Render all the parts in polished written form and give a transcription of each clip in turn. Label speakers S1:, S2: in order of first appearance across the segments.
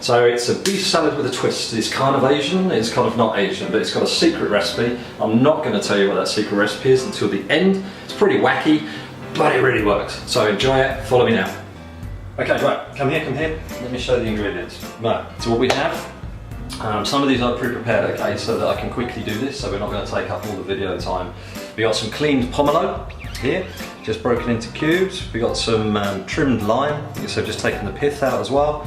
S1: So it's a beef salad with a twist. It's kind of Asian, it's kind of not Asian, but it's got a secret recipe. I'm not going to tell you what that secret recipe is until the end. It's pretty wacky, but it really works. So enjoy it, follow me now. Okay, right, come here. Let me show you the ingredients. Right, so what we have, some of these are pre-prepared, okay, so that I can quickly do this, so we're not going to take up all the video time. We got some cleaned pomelo here, just broken into cubes. We got some trimmed lime, so just taking the pith out as well.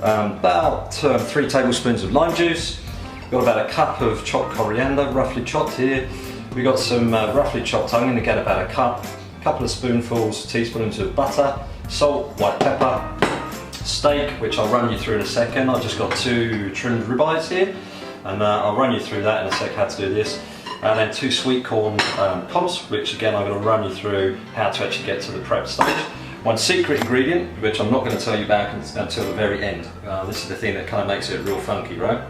S1: About 3 tablespoons of lime juice. We've got about a cup of chopped coriander, roughly chopped here. We got some roughly chopped onion, again about a cup. A couple of spoonfuls, teaspoons of butter, salt, white pepper, steak, which I'll run you through in a second. I've just got 2 trimmed ribeyes here, and I'll run you through that in a sec, how to do this. And then 2 sweet corn cobs, which again I'm going to run you through how to actually get to the prep stage. One secret ingredient, which I'm not going to tell you about until the very end. This is the thing that kind of makes it real funky, right?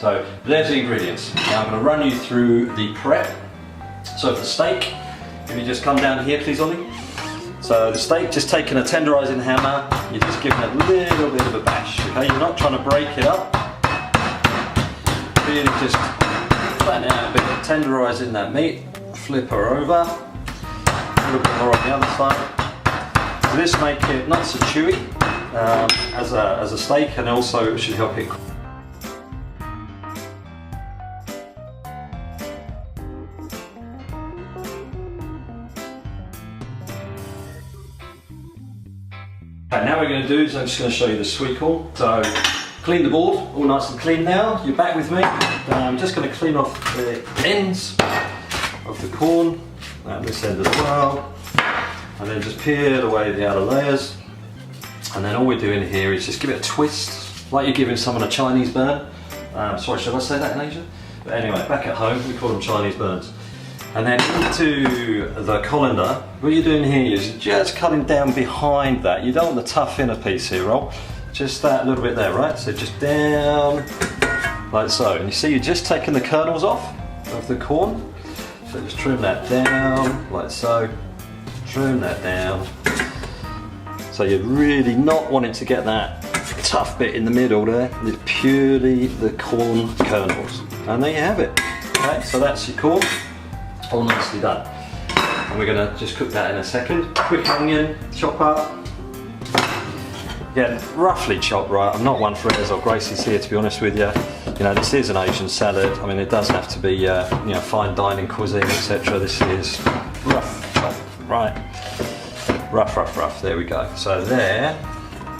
S1: So there's the ingredients. Now I'm going to run you through the prep. So for the steak, if you just come down here please, Ollie. So the steak, just taking a tenderising hammer, you're just giving it a little bit of a bash, okay? You're not trying to break it up. Really just flatten it out a bit, tenderising that meat, flip her over, a little bit more on the other side. So this makes it not so chewy as a steak, and also it should help it. Okay, now what we're going to do is I'm just going to show you the sweet corn. So clean the board, all nice and clean now. You're back with me. I'm just going to clean off the ends of the corn, and this end as well, and then just peel away the outer layers. And then all we're doing here is just give it a twist, like you're giving someone a Chinese burn. Sorry, should I say that in Asia? But anyway, back at home we call them Chinese burns. And then into the colander, what you're doing here is just cutting down behind that. You don't want the tough inner piece here, Roll. Just that little bit there, right? So just down, like so. And you see you're just taking the kernels off of the corn. So just trim that down, like so. Trim that down. So you're really not wanting to get that tough bit in the middle there. It's purely the corn kernels. And there you have it. Okay, so that's your corn. All nicely done. And we're going to just cook that in a second. Quick onion, chop up. Again, roughly chopped, right? I'm not one for airs or graces here, to be honest with you. You know, this is an Asian salad. I mean, it doesn't have to be, you know, fine dining cuisine, etc. This is rough chop, right? Rough. There we go. So there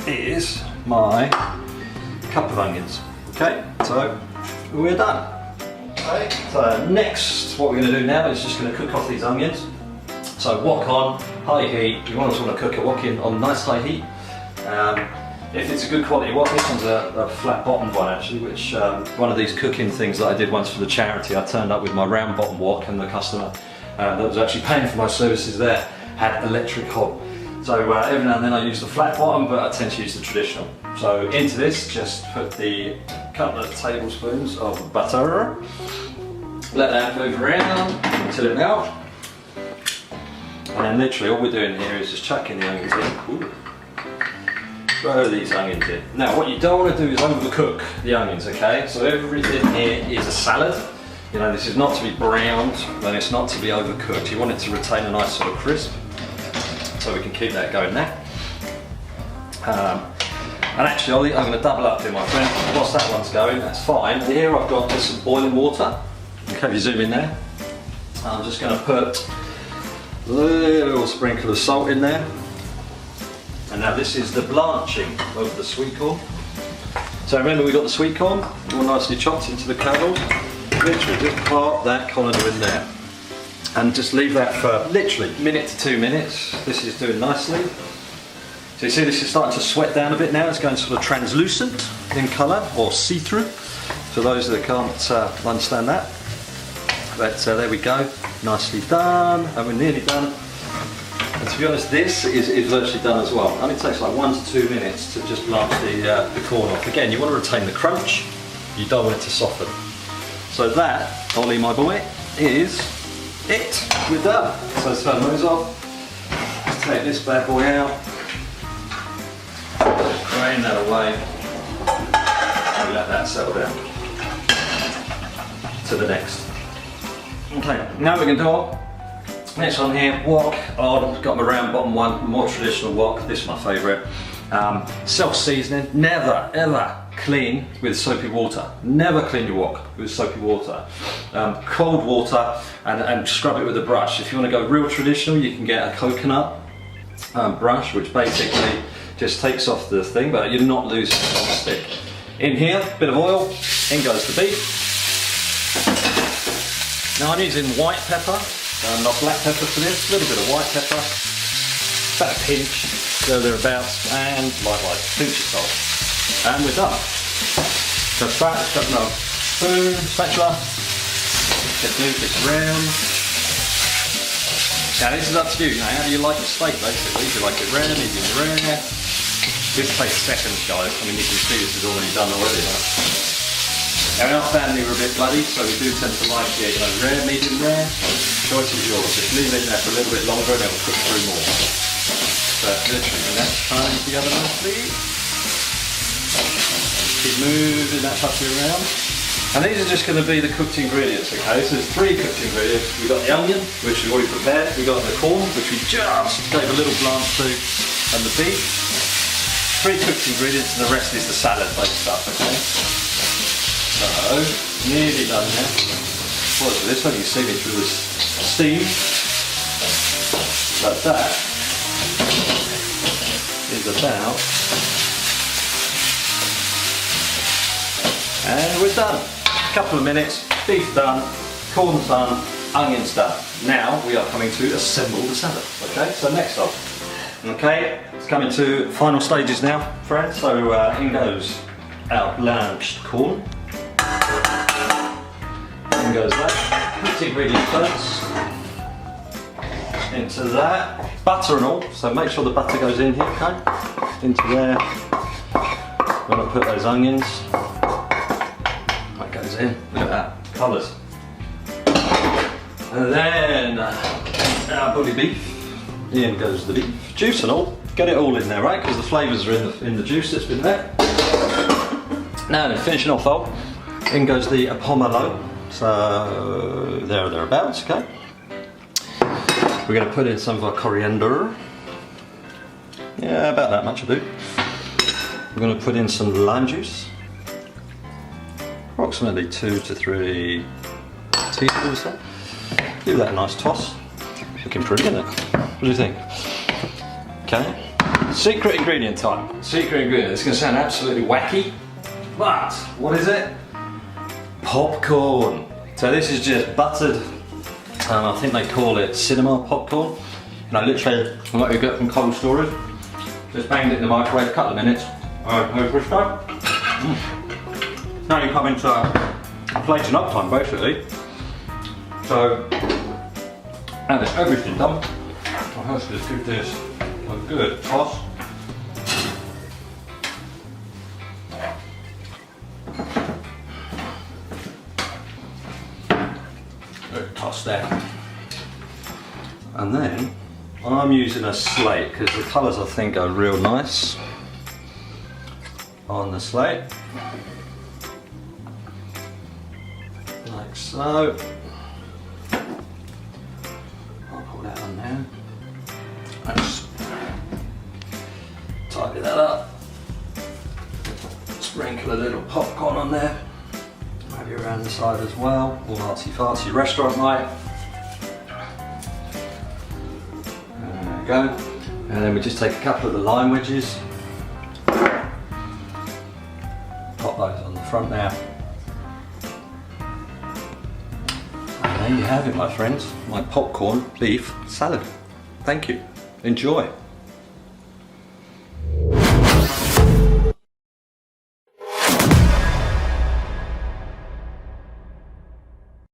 S1: is my cup of onions. Okay, so we're done. Okay, so next what we're going to do now is just going to cook off these onions. So wok on, high heat. You want to cook a wok in on nice high heat. If it's a good quality wok, this one's a flat bottomed one actually, which one of these cooking things that I did once for the charity, I turned up with my round bottom wok, and the customer that was actually paying for my services there had electric hob. So every now and then I use the flat bottom, but I tend to use the traditional. So into this, just put the couple of tablespoons of butter. Let that move around until it melts. And then literally all we're doing here is just chucking the onions in. Ooh. Throw these onions in. Now what you don't want to do is overcook the onions, okay? So everything here is a salad. You know, this is not to be browned, and it's not to be overcooked. You want it to retain a nice sort of crisp. So we can keep that going now. And actually, Ollie, I'm going to double up here, my friend. Whilst that one's going, that's fine. Here I've got just some boiling water. Okay, if you zoom in there. I'm just going to put a little sprinkle of salt in there. And now this is the blanching of the sweet corn. So remember, we've got the sweet corn, all nicely chopped into the kernels. Literally just pop that colander in there. And just leave that for literally minute to 2 minutes. This is doing nicely. So you see this is starting to sweat down a bit now. It's going sort of translucent in colour, or see-through, for those that can't understand that. But there we go, nicely done, and we're nearly done. And to be honest, this is virtually done as well. Only takes like 1 to 2 minutes to just blanch the corn off. Again, you want to retain the crunch, you don't want it to soften. So that, Ollie my boy, is it. We're done. So let's turn those off. Let's take this bad boy out. Drain that away. let that settle down to the next. Okay, now we can do next one here, wok. Oh, I've got my round bottom one, more traditional wok. This is my favourite. Self-seasoning. Never ever clean with soapy water. Never clean your wok with soapy water. Cold water and scrub it with a brush. If you want to go real traditional, you can get a coconut brush, which basically just takes off the thing, but you're not losing it on the stick. In here, bit of oil, in goes the beef. Now I'm using white pepper, not black pepper for this, a little bit of white pepper, about a pinch, thereabouts, and likewise, pinch of salt. And we're done. So got no spoon, spatula, just move this around. Now this is up to you, how do you like your steak basically? Do you like it rare, medium rare? This takes seconds guys, I mean you can see this is already done already. Right? Now in our family we're a bit bloody, so we do tend to like it rare, medium rare. Choice is yours, just leave it there for a little bit longer and it will cook through more. But literally, let's turn the other nicely. Keep moving that puppy around. And these are just going to be the cooked ingredients, okay? So there's 3 cooked ingredients. We've got the onion, which we've already prepared. We've got the corn, which we just gave a little blanch to, and the beef. 3 cooked ingredients, and the rest is the salad-based stuff, okay? So, nearly done now. Watch this one, you can see me through this steam. But that is about, and we're done. A couple of minutes, beef done, corn done, onions done. Now we are coming to assemble the salad. Okay, so next up. Okay, it's coming to final stages now, friends. So in goes our blanched corn. In goes that. Put the ingredient first. Into that. Butter and all, so make sure the butter goes in here, okay? Into there. We're gonna put those onions. That goes in. Look at that, colours. And then our bully beef. In goes the beef. Juice and all. Get it all in there, right? Because the flavours are in the juice that's been there. Now then, finishing off though, in goes the pomelo. So there or thereabouts, okay? We're going to put in some of our coriander. Yeah, about that much will do. We're going to put in some lime juice. Approximately 2 to 3 teaspoons. Give that a nice toss. Looking pretty, isn't it? What do you think? Okay. Secret ingredient time. Secret ingredient. It's going to sound absolutely wacky, but what is it? Popcorn. So this is just buttered. I think they call it cinema popcorn. You know, literally like you get from cold storage. Just banged it in the microwave, a couple of minutes. Over this time. Now you come into plating up time basically. So, now there's everything done. I'll just give this a good toss. Good toss there. And then I'm using a slate because the colours I think are real nice on the slate. Like so. I'll pull that on now. Let's tidy that up. Sprinkle a little popcorn on there. Maybe around the side as well. All artsy-fartsy restaurant light. There we go. And then we just take a couple of the lime wedges. Pop those on the front now. And there you have it, my friends. My popcorn beef salad. Thank you. Enjoy.